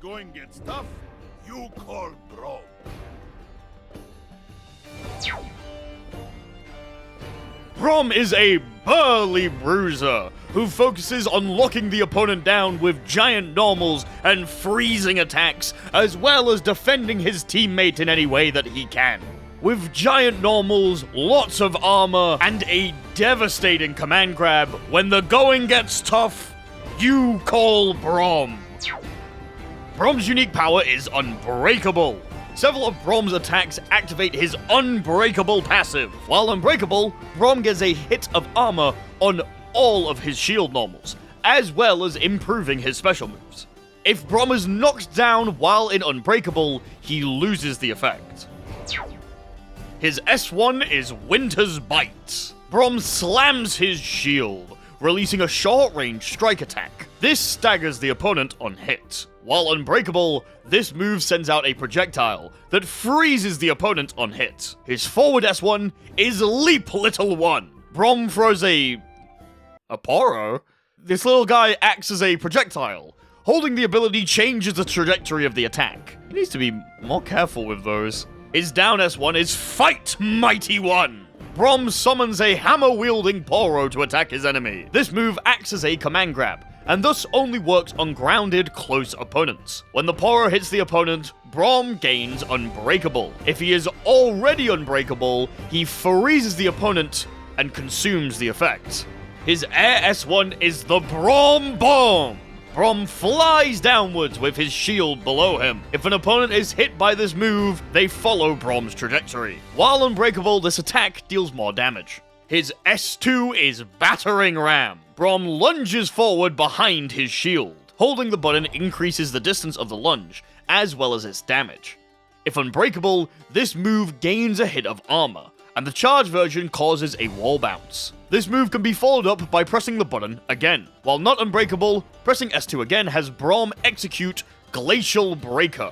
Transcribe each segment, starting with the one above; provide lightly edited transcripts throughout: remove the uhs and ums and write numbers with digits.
going gets tough, you call Braum. Braum is a burly bruiser who focuses on locking the opponent down with giant normals and freezing attacks, as well as defending his teammate in any way that he can. With giant normals, lots of armor, and a devastating command grab, when the going gets tough, you call Braum. Braum's unique power is Unbreakable. Several of Braum's attacks activate his Unbreakable passive. While Unbreakable, Braum gets a hit of armor on all of his shield normals, as well as improving his special moves. If Braum is knocked down while in Unbreakable, he loses the effect. His S1 is Winter's Bite. Braum slams his shield, releasing a short-range strike attack. This staggers the opponent on hit. While Unbreakable, this move sends out a projectile that freezes the opponent on hit. His forward S1 is Leap Little One. Braum throws a Poro? This little guy acts as a projectile. Holding the ability changes the trajectory of the attack. He needs to be more careful with those. His down S1 is Fight Mighty One. Braum summons a hammer-wielding Poro to attack his enemy. This move acts as a command grab, and thus only works on grounded, close opponents. When the Poro hits the opponent, Braum gains Unbreakable. If he is already unbreakable, he freezes the opponent and consumes the effect. His Air S1 is the Braum Bomb. Braum flies downwards with his shield below him. If an opponent is hit by this move, they follow Braum's trajectory. While unbreakable, this attack deals more damage. His S2 is Battering Ram. Braum lunges forward behind his shield. Holding the button increases the distance of the lunge, as well as its damage. If unbreakable, this move gains a hit of armor, and the charge version causes a wall bounce. This move can be followed up by pressing the button again. While not unbreakable, pressing S2 again has Braum execute Glacial Breaker.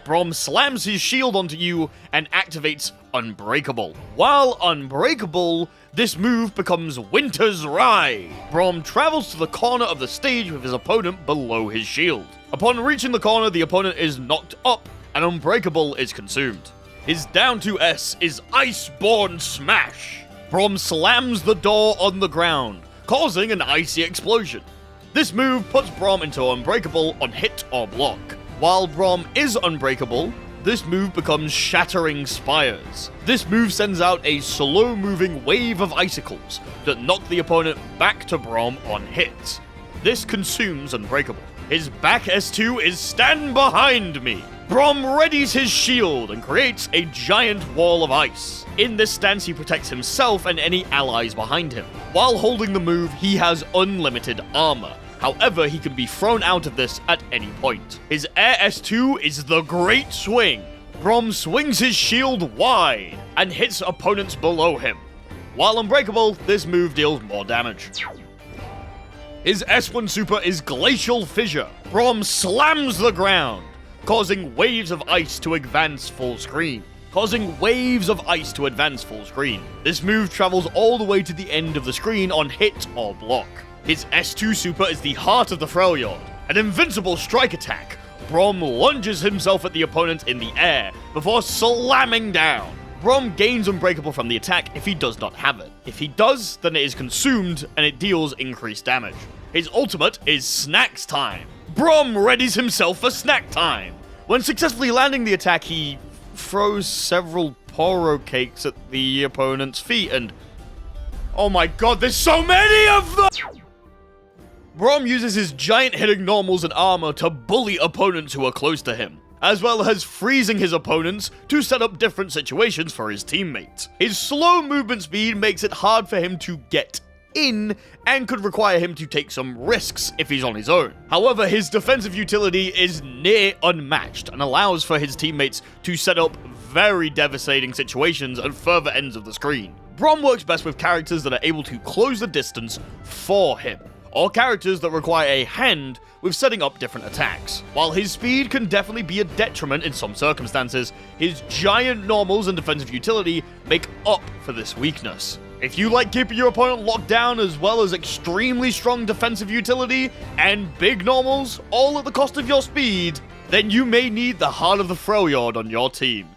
Braum slams his shield onto you and activates Unbreakable. While unbreakable, this move becomes Winter's Ride. Braum travels to the corner of the stage with his opponent below his shield. Upon reaching the corner, the opponent is knocked up, and Unbreakable is consumed. His down 2S is Iceborne Smash. Braum slams the door on the ground, causing an icy explosion. This move puts Braum into Unbreakable on hit or block. While Braum is unbreakable, this move becomes Shattering Spires. This move sends out a slow-moving wave of icicles that knock the opponent back to Braum on hit. This consumes Unbreakable. His back S2 is Stand Behind Me. Braum readies his shield and creates a giant wall of ice. In this stance, he protects himself and any allies behind him. While holding the move, he has unlimited armor. However, he can be thrown out of this at any point. His Air S2 is the Great Swing. Braum swings his shield wide and hits opponents below him. While unbreakable, this move deals more damage. His S1 super is Glacial Fissure. Braum slams the ground, causing waves of ice to advance full screen. This move travels all the way to the end of the screen on hit or block. His S2 super is the Heart of the Freljord, an invincible strike attack. Braum lunges himself at the opponent in the air before slamming down. Braum gains Unbreakable from the attack if he does not have it. If he does, then it is consumed and it deals increased damage. His ultimate is Snacks Time. Braum readies himself for snack time. When successfully landing the attack, he throws several Poro cakes at the opponent's feet and... oh my god, there's so many of them! Braum uses his giant hitting normals and armor to bully opponents who are close to him, as well as freezing his opponents to set up different situations for his teammates. His slow movement speed makes it hard for him to get in, and could require him to take some risks if he's on his own. However, his defensive utility is near unmatched and allows for his teammates to set up very devastating situations at further ends of the screen. Braum works best with characters that are able to close the distance for him, or characters that require a hand with setting up different attacks. While his speed can definitely be a detriment in some circumstances, his giant normals and defensive utility make up for this weakness. If you like keeping your opponent locked down as well as extremely strong defensive utility and big normals, all at the cost of your speed, then you may need the Heart of the Freljord on your team.